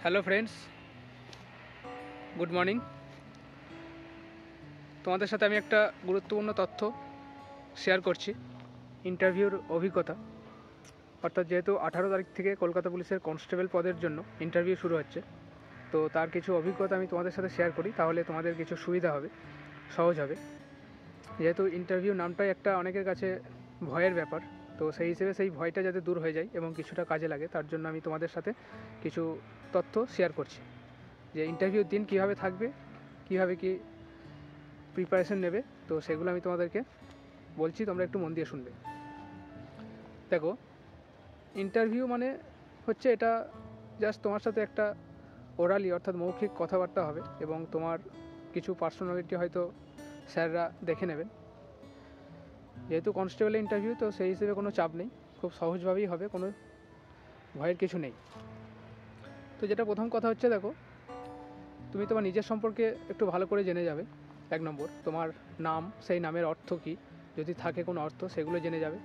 Hello friends, good morning. তোমাদের সাথে আমি একটা গুরুত্বপূর্ণ তথ্য শেয়ার করছি। ইন্টারভিউর অভিজ্ঞতা, অর্থাৎ যেহেতু 18 তারিখ থেকে কলকাতা পুলিশের কনস্টেবল পদের জন্য ইন্টারভিউ শুরু হচ্ছে, তো তার কিছু অভিজ্ঞতা আমি তোমাদের সাথে শেয়ার করি, তাহলে তোমাদের কিছু সুবিধা হবে, সহজ হবে। যেহেতু ইন্টারভিউ নামটাই একটা অনেকের কাছে ভয়ের ব্যাপার, তো সেই হিসেবে সেই ভয়টা যাতে দূর হয়ে যায় এবং কিছুটা কাজে লাগে, তার জন্য আমি তোমাদের সাথে কিছু তথ্য শেয়ার করছি যে ইন্টারভিউর দিন কীভাবে থাকবে, কীভাবে কি প্রিপারেশন নেবে। তো সেগুলো আমি তোমাদেরকে বলছি, তোমরা একটু মন দিয়ে শুনবে। দেখো, ইন্টারভিউ মানে হচ্ছে এটা জাস্ট তোমার সাথে একটা ওরালি অর্থাৎ মৌখিক কথাবার্তা হবে এবং তোমার কিছু পার্সোনালিটি হয়তো স্যাররা দেখে নেবেন। যেহেতু কনস্টেবলের ইন্টারভিউ, তো সেই হিসেবে কোনো চাপ নেই, খুব সহজভাবেই হবে, কোনো ভয়ের কিছু নেই। তো যেটা প্রথম কথা হচ্ছে, দেখো, তুমি তোমার নিজের সম্পর্কে একটু ভালো করে জেনে যাবে। 1 নম্বর, তোমার নাম, সেই নামের অর্থ কী, যদি থাকে কোনো অর্থ সেগুলো জেনে যাবে।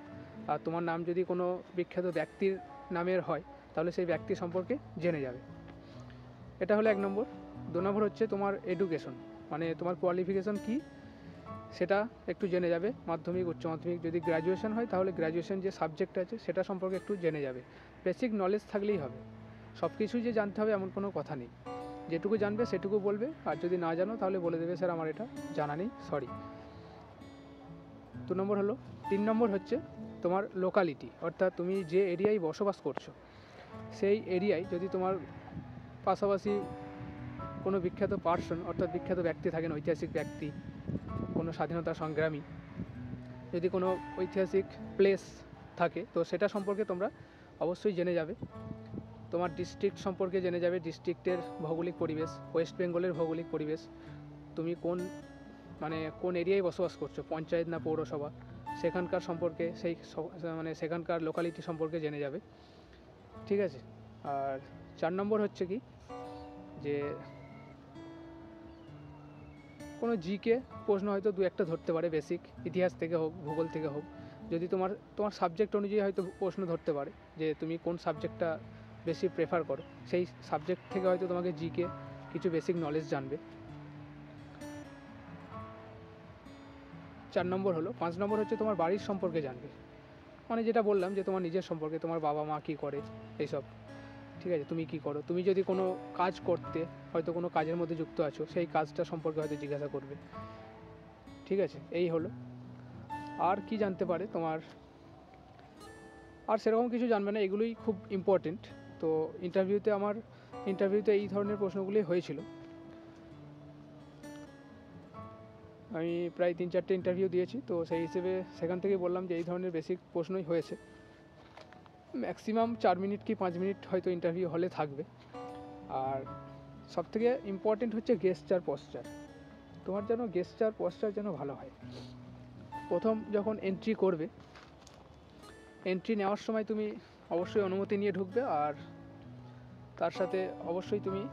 আর তোমার নাম যদি কোনো বিখ্যাত ব্যক্তির নামের হয়, তাহলে সেই ব্যক্তি সম্পর্কে জেনে যাবে। এটা হলো 1 নম্বর। 2 নম্বর হচ্ছে তোমার এডুকেশন, মানে তোমার কোয়ালিফিকেশন কী সেটা একটু জেনে যাবে। মাধ্যমিক, উচ্চ মাধ্যমিক, যদি গ্র্যাজুয়েশন হয় তাহলে গ্র্যাজুয়েশন যে সাবজেক্ট আছে সেটা সম্পর্কে একটু জেনে যাবে। বেসিক নলেজ থাকলেই হবে, সব কিছুই যে জানতে হবে এমন কোনো কথা নেই। যেটুকু জানবে সেটুকু বলবে, আর যদি না জানো তাহলে বলে দেবে, স্যার আমার এটা জানা নেই, সরি। 2 নম্বর হলো। 3 নম্বর হচ্ছে তোমার লোকালিটি, অর্থাৎ তুমি যে এরিয়ায় বসবাস করছো সেই এরিয়ায় যদি তোমার পাশাপাশি কোনো বিখ্যাত পার্সন অর্থাৎ বিখ্যাত ব্যক্তি থাকেন, ঐতিহাসিক ব্যক্তি, কোনো স্বাধীনতা সংগ্রামী, যদি কোনো ঐতিহাসিক প্লেস থাকে, তো সেটা সম্পর্কে তোমরা অবশ্যই জেনে যাবে। তোমার ডিস্ট্রিক্ট সম্পর্কে জেনে যাবে, ডিস্ট্রিক্টের ভৌগোলিক পরিবেশ, ওয়েস্ট বেঙ্গলের ভৌগোলিক পরিবেশ, তুমি কোন এরিয়ায় বসবাস করছো, পঞ্চায়েত না পৌরসভা, সেখানকার সম্পর্কে সেখানকার লোকালিটি সম্পর্কে জেনে যাবে। ঠিক আছে। আর 4 নম্বর হচ্ছে কি, যে কোনো জিকে প্রশ্ন হয়তো 2-1টা ধরতে পারে, বেসিক ইতিহাস থেকে হোক, ভূগোল থেকে হোক। যদি তোমার সাবজেক্ট অনুযায়ী হয়তো প্রশ্ন ধরতে পারে, যে তুমি কোন সাবজেক্টটা বেশি প্রেফার করো, সেই সাবজেক্ট থেকে হয়তো তোমাকে জিকে কিছু বেসিক নলেজ জানবে। 4 নম্বর হলো। 5 নম্বর হচ্ছে তোমার বাড়ির সম্পর্কে জানবে, মানে যেটা বললাম যে তোমার নিজের সম্পর্কে, তোমার বাবা মা কী করে এইসব। ঠিক আছে, তুমি কী করো, তুমি যদি কোনো কাজ করতে হয়তো কোনো কাজের মধ্যে যুক্ত আছো, সেই কাজটা সম্পর্কে হয়তো জিজ্ঞাসা করবে। ঠিক আছে, এই হলো। আর কি জানতে পারে তোমার, আর সেরকম কিছু জানবে না, এগুলোই খুব ইম্পর্টেন্ট। তো ইন্টারভিউতে এই ধরনের প্রশ্নগুলি হয়েছিল। আমি প্রায় 3-4টে ইন্টারভিউ দিয়েছি, তো সেই হিসেবে সেখান থেকেই বললাম যে এই ধরনের বেসিক প্রশ্নই হয়েছে। ম্যাক্সিমাম 4 মিনিট কি 5 মিনিট হয়তো ইন্টারভিউ হলে থাকবে। আর সবথেকে ইম্পর্টেন্ট হচ্ছে গেস্টার পশ্চার, তোমার যেন গেস্টার পশ্চার যেন ভালো হয়। প্রথম যখন এন্ট্রি করবে, এন্ট্রি নেওয়ার সময় তুমি অবশ্যই অনুমতি নিয়ে ঢুকবে, আর তার সাথে অবশ্যই তুমি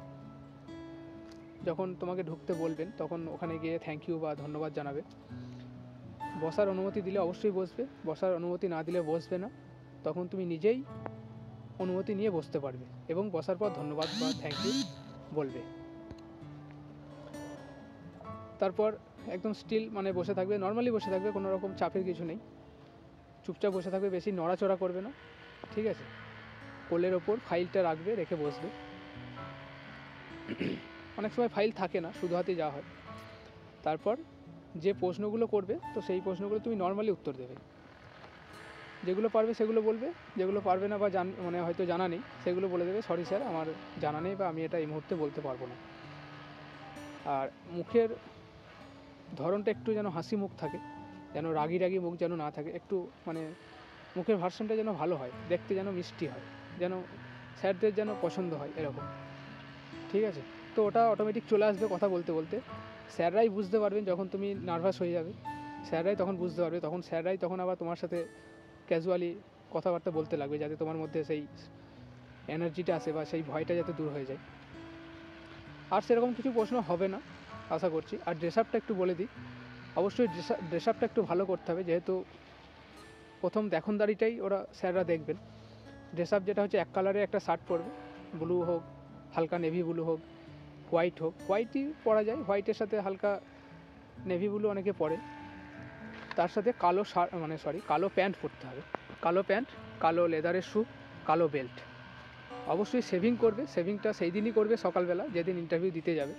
যখন তোমাকে ঢুকতে বলবেন তখন ওখানে গিয়ে থ্যাংক ইউ বা ধন্যবাদ জানাবে। বসার অনুমতি দিলে অবশ্যই বসবে, বসার অনুমতি না দিলে বসবে না। তখন তুমি নিজেই অনুমতি নিয়ে বসতে পারবে এবং বসার পর ধন্যবাদ বা থ্যাংক ইউ বলবে। তারপর একদম স্টিল, মানে বসে থাকবে, নর্মালি বসে থাকবে, কোনো রকম চাপের কিছু নেই, চুপচাপ বসে থাকবে, বেশি নড়াচড়া করবে না। ঠিক আছে, কোলের ওপর ফাইলটা রাখবে, রেখে বসবে। অনেক সময় ফাইল থাকে না, শুধু হাতে যাওয়া হয়। তারপর যে প্রশ্নগুলো করবে, তো সেই প্রশ্নগুলো তুমি নর্মালি উত্তর দেবে, যেগুলো পারবে সেগুলো বলবে, যেগুলো পারবে না বা হয়তো জানা নেই সেগুলো বলে দেবে, সরি স্যার আমার জানা নেই বা আমি এটা এই মুহূর্তে বলতে পারবো না। আর মুখের ধরনটা একটু যেন হাসি মুখ থাকে, যেন রাগি রাগি মুখ যেন না থাকে, একটু মুখের ভার্সনটা যেন ভালো হয়, দেখতে যেন মিষ্টি হয়, যেন স্যারদের যেন পছন্দ হয় এরকম। ঠিক আছে, তো ওটা অটোমেটিক চলে আসবে কথা বলতে বলতে। স্যাররাই বুঝতে পারবেন যখন তুমি নার্ভাস হয়ে যাবে, স্যাররাই তখন বুঝতে পারবে, তখন আবার তোমার সাথে ক্যাজুয়ালি কথাবার্তা বলতে লাগবে, যাতে তোমার মধ্যে সেই এনার্জিটা আসে বা সেই ভয়টা যাতে দূর হয়ে যায়। আর সেরকম কিছু প্রশ্ন হবে না আশা করছি। আর ড্রেস আপটা একটু বলে দিই, অবশ্যই ড্রেস আপটা একটু ভালো করতে হবে, যেহেতু প্রথম দেখনদারিটাই স্যাররা দেখবেন। ড্রেস আপ যেটা হচ্ছে, এক কালারের একটা শার্ট পরবে, ব্লু হোক হালকা নেভি ব্লু হোক, হোয়াইট হোক, হোয়াইটই পরা যায়, হোয়াইটের সাথে হালকা নেভি ব্লু অনেকে পরে, তার সাথে কালো কালো প্যান্ট পরতে হবে, কালো প্যান্ট, কালো লেদারের শ্যু, কালো বেল্ট। অবশ্যই শেভিং করবে, শেভিংটা সেই দিনই করবে সকালবেলা যেদিন ইন্টারভিউ দিতে যাবে।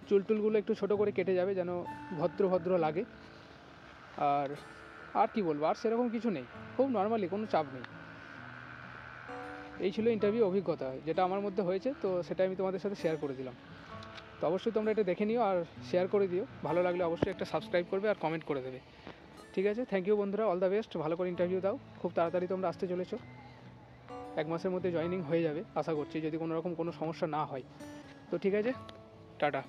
চুলটুলগুলো একটু ছোটো করে কেটে যাবে যেন ভদ্র ভদ্র লাগে। আর কি বলবো, আর সেরকম কিছু নেই, খুব নর্মালি, কোনো চাপ নেই। এই ছিল ইন্টারভিউ অভিজ্ঞতা যেটা আমার মধ্যে হয়েছে, তো সেটা আমি তোমাদের সাথে শেয়ার করে দিলাম। তো অবশ্যই তোমরা এটা দেখে নিও আর শেয়ার করে দিও, ভালো লাগলে অবশ্যই একটা সাবস্ক্রাইব করবে আর কমেন্ট করে দেবে। ঠিক আছে, থ্যাংক ইউ বন্ধুরা, অল দ্য বেস্ট, ভালো করে ইন্টারভিউ দাও, খুব তাড়াতাড়ি তোমরা আসতে চলেছো, 1 মাসের মধ্যে জয়েনিং হয়ে যাবে আশা করছি, যদি কোনো রকম কোনো সমস্যা না হয়। তো ঠিক আছে, টাটা।